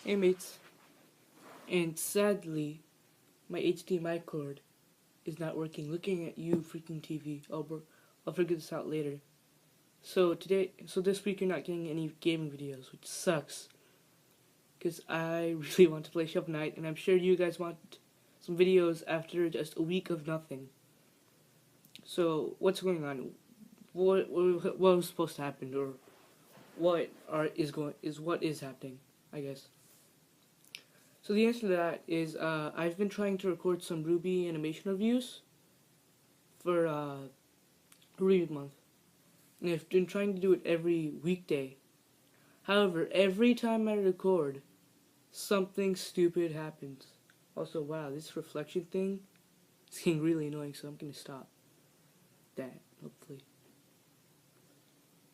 Hey mates, and sadly, my HDMI cord is not working. Looking at you, freaking TV. I'll figure this out later. So this week you're not getting any gaming videos, which sucks. Because I really want to play Shovel Knight, and I'm sure you guys want some videos after just a week of nothing. So what's going on? What was supposed to happen, or what is happening? I guess. So the answer to that is I've been trying to record some RWBY animation reviews for RWBY month, and I've been trying to do it every weekday. However, every time I record, something stupid happens. Also, wow, this reflection thing is getting really annoying, so I'm gonna stop that, hopefully.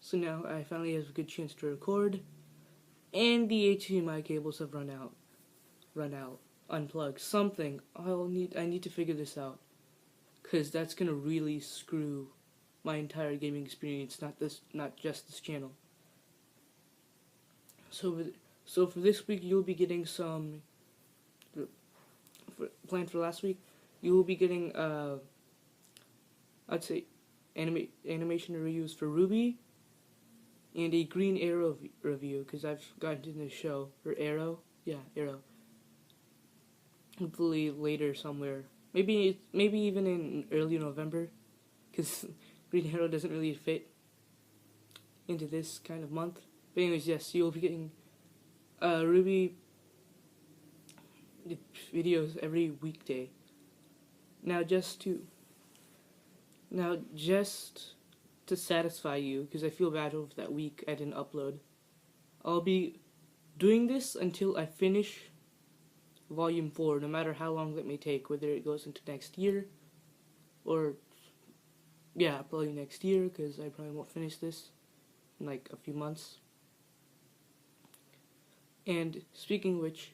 So now I finally have a good chance to record, and the HDMI cables have run out, unplug something. I need to figure this out, because that's gonna really screw my entire gaming experience, not just this channel. So for this week you'll be getting some planned for last week. You will be getting I'd say animation reviews for RWBY and a Green Arrow review, because I've gotten in the show, or Arrow, yeah, Arrow. Hopefully later somewhere. Maybe even in early November, because Green Arrow doesn't really fit into this kind of month. But anyways, yes, you'll be getting RWBY videos every weekday. Now just to satisfy you, because I feel bad over that week I didn't upload, I'll be doing this until I finish Volume 4, no matter how long that may take, whether it goes into next year, or, yeah, probably next year, because I probably won't finish this in like a few months. And speaking of which,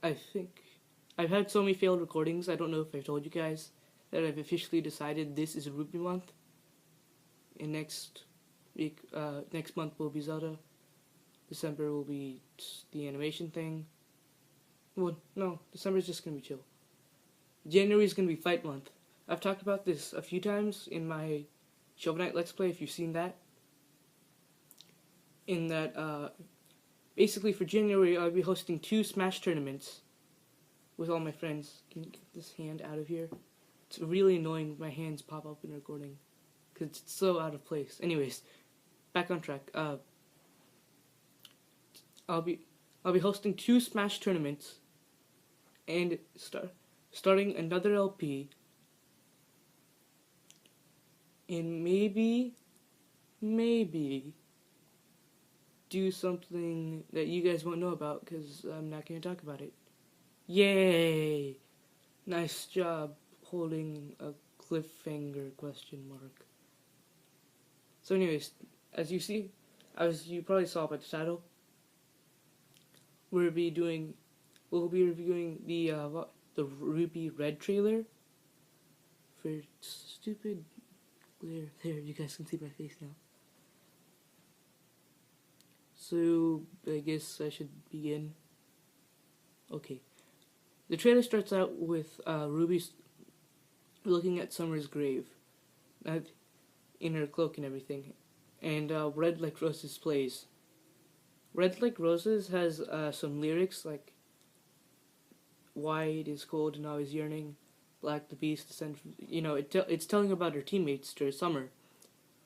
I think I've had so many failed recordings, I don't know if I've told you guys, that I've officially decided this is RWBY month, and next month will be Zelda. December will be the animation thing. Well, no, December is just gonna be chill. January is gonna be fight month. I've talked about this a few times in my Shovel Knight Let's Play, if you've seen that. In that, basically for January, I'll be hosting 2 Smash tournaments with all my friends. Can you get this hand out of here? It's really annoying when my hands pop up in recording, because it's so out of place. Anyways, back on track. I'll be hosting 2 Smash tournaments, and starting another LP, and maybe do something that you guys won't know about, because I'm not going to talk about it. Yay! Nice job holding a cliffhanger, question mark. So anyways, as you probably saw by the title, we'll be reviewing the RWBY Red trailer for stupid glare. There, you guys can see my face now. So I guess I should begin. Okay, the trailer starts out with RWBY looking at Summer's grave, in her cloak and everything, and Red Like Roses plays. Red Like Roses has some lyrics like "White is cold and always yearning, black the beast descend from," it's telling about her teammates to Summer.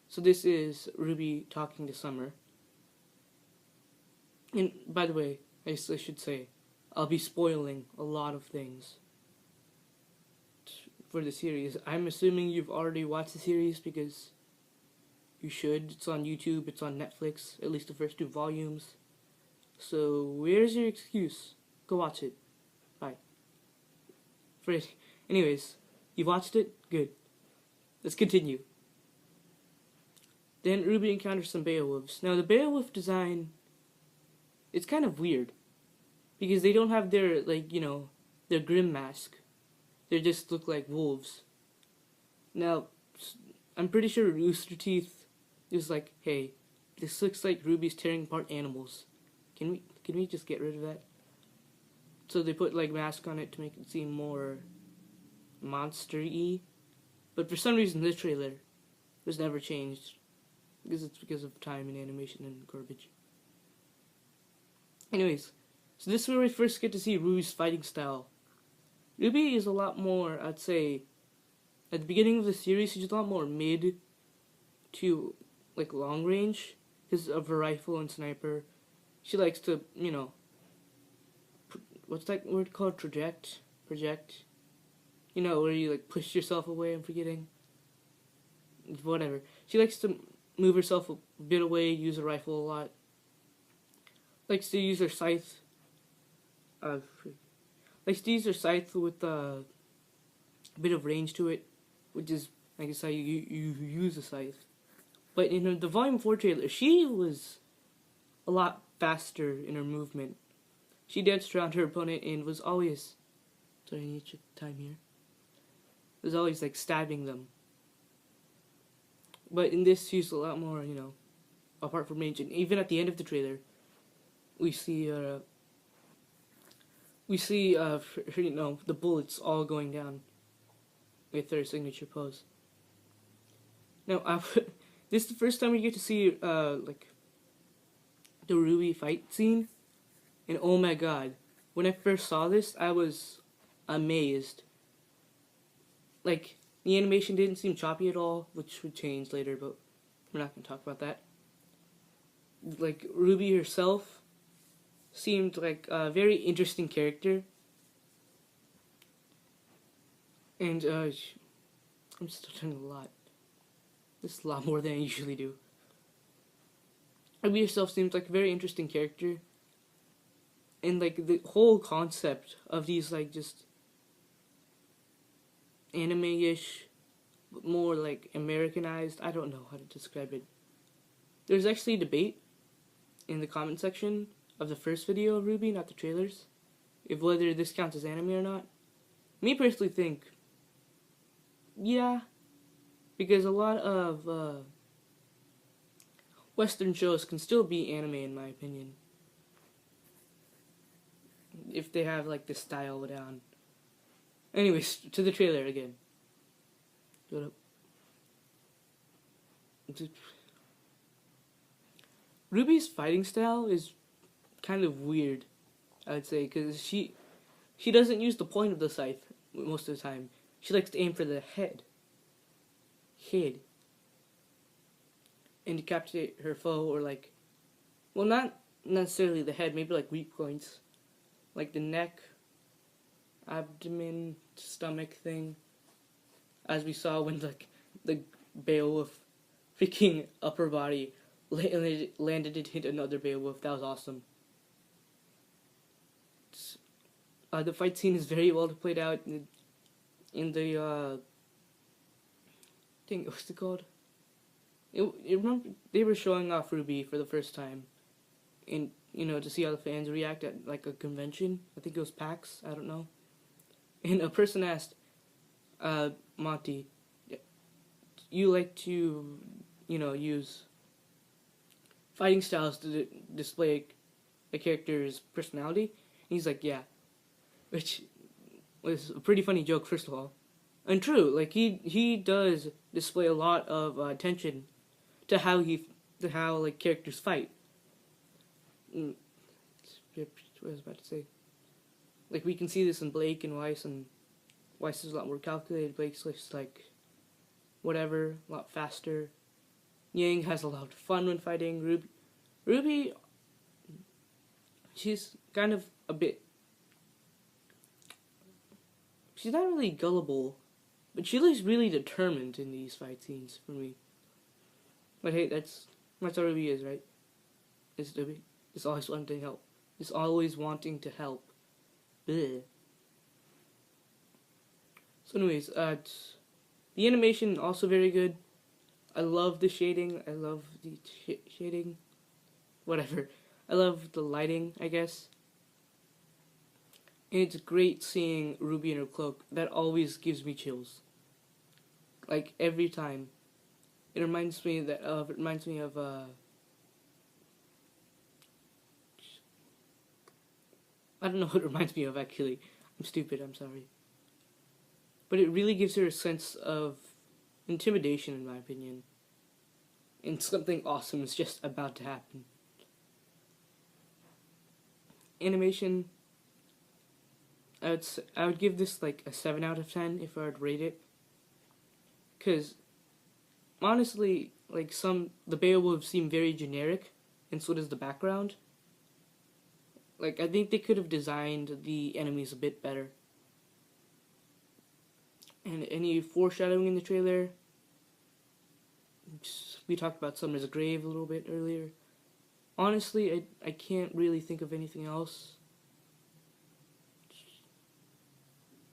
So this is RWBY talking to Summer. And by the way, I should say, I'll be spoiling a lot of things for the series. I'm assuming you've already watched the series, because you should. It's on YouTube, it's on Netflix, at least the first 2 volumes. So where's your excuse? Go watch it. Bye. Anyways, you watched it? Good. Let's continue. Then RWBY encounters some Beowulfs. Now the Beowulf design, it's kind of weird, because they don't have their, their grim mask. They just look like wolves. Now, I'm pretty sure Rooster Teeth is like, hey, this looks like RWBY's tearing apart animals. Can we just get rid of that? So they put like mask on it to make it seem more monster-y. But for some reason this trailer was never changed. Because it's because of time and animation and garbage. Anyways, so this is where we first get to see RWBY's fighting style. RWBY is a lot more, I'd say, at the beginning of the series, she's a lot more mid to like long range. Because of her rifle and sniper. She likes to, you know, what's that word called? Project? You know, where you like push yourself away, I'm forgetting. Whatever. She likes to move herself a bit away, use a rifle a lot. Likes to use her scythe. Likes to use her scythe with a bit of range to it, which is, I guess, how you use a scythe. But in the Volume 4 trailer, she was a lot faster in her movement. She danced around her opponent and was always... Sorry, I need to check the time here. Was always, like, stabbing them. But in this, she's a lot more, you know, apart from range. And even at the end of the trailer, we see, you know, the bullets all going down with her signature pose. Now, this is the first time we get to see, like, the RWBY fight scene. And oh my god, when I first saw this, I was amazed. Like, the animation didn't seem choppy at all, which would change later, but we're not going to talk about that. Like, RWBY herself seemed like a very interesting character. And, I'm still doing a lot. This is a lot more than I usually do. RWBY herself seems like a very interesting character. And, like, the whole concept of these, like, just anime-ish, but more, like, Americanized. I don't know how to describe it. There's actually a debate in the comment section of the first video of RWBY, not the trailers, if whether this counts as anime or not. Me personally think, yeah, because a lot of Western shows can still be anime in my opinion. If they have, like, the style down. Anyways, to the trailer again. RWBY's fighting style is kind of weird, I would say, because she doesn't use the point of the scythe most of the time. She likes to aim for the head. And decapitate her foe, or like, well, not necessarily the head, maybe like weak points. Like the neck, abdomen, stomach thing. As we saw when the Beowulf freaking upper body landed and hit another Beowulf. That was awesome. The fight scene is very well played out in the thing. What's it called? Remember they were showing off RWBY for the first time, and you know, to see how the fans react at like a convention. I think it was PAX. I don't know. And a person asked, Monty, you like to, you know, use fighting styles to display a character's personality? And he's like, yeah. Which was a pretty funny joke, first of all. And true, like, he does display a lot of attention to how like, characters fight. What was I about to say? Like, we can see this in Blake and Weiss, and Weiss is a lot more calculated. Blake's just like, whatever, a lot faster. Yang has a lot of fun when fighting. RWBY, she's kind of a bit... She's not really gullible, but she looks really determined in these fight scenes for me. But hey, that's what RWBY is, right? It's RWBY. It's always wanting to help. It's always wanting to help. Bleh. So anyways, the animation also very good. I love the shading. I love the shading. Whatever. I love the lighting, I guess. And it's great seeing RWBY in her cloak. That always gives me chills. Like, every time. It reminds me of I don't know what it reminds me of, actually. I'm stupid, I'm sorry. But it really gives her a sense of intimidation, in my opinion. And something awesome is just about to happen. Animation, I would give this like a 7 out of 10 if I would rate it. Because, honestly, like the Beowulf seem very generic, and so does the background. Like, I think they could have designed the enemies a bit better. And any foreshadowing in the trailer, we talked about Summer's Grave a little bit earlier. Honestly, I can't really think of anything else.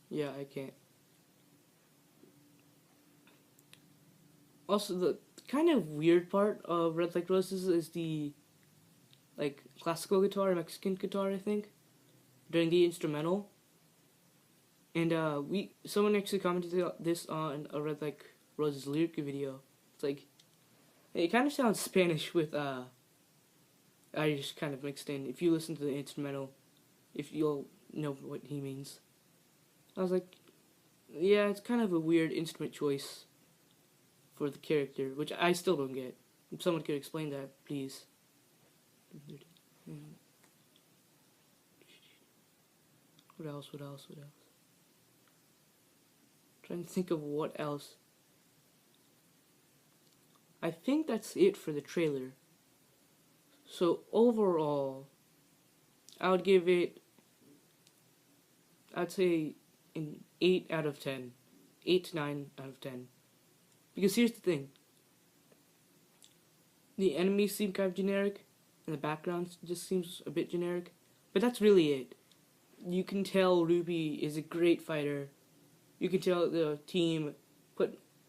Yeah, I can't. Also, the kind of weird part of Red Like Roses is the like classical guitar, Mexican guitar, I think, during the instrumental. And someone actually commented this on a Red Like Roses lyric video. It's like, it kind of sounds Spanish with Irish kind of mixed in. If you listen to the instrumental, if you'll know what he means. I was like, yeah, it's kind of a weird instrument choice for the character, which I still don't get. If someone could explain that, please. What else? Trying to think of what else. I think that's it for the trailer. So overall, I would give it, I'd say an 8 out of 10. 8 to 9 out of 10. Because here's the thing. The enemies seem kind of generic, and the background just seems a bit generic. But that's really it. You can tell RWBY is a great fighter. You can tell the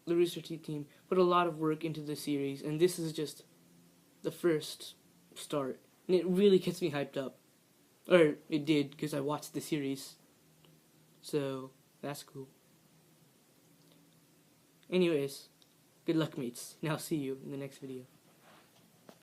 Rooster Teeth team put a lot of work into the series, and this is just the first start. And it really gets me hyped up. Or it did, because I watched the series. So, that's cool. Anyways, good luck, mates, and I'll see you in the next video.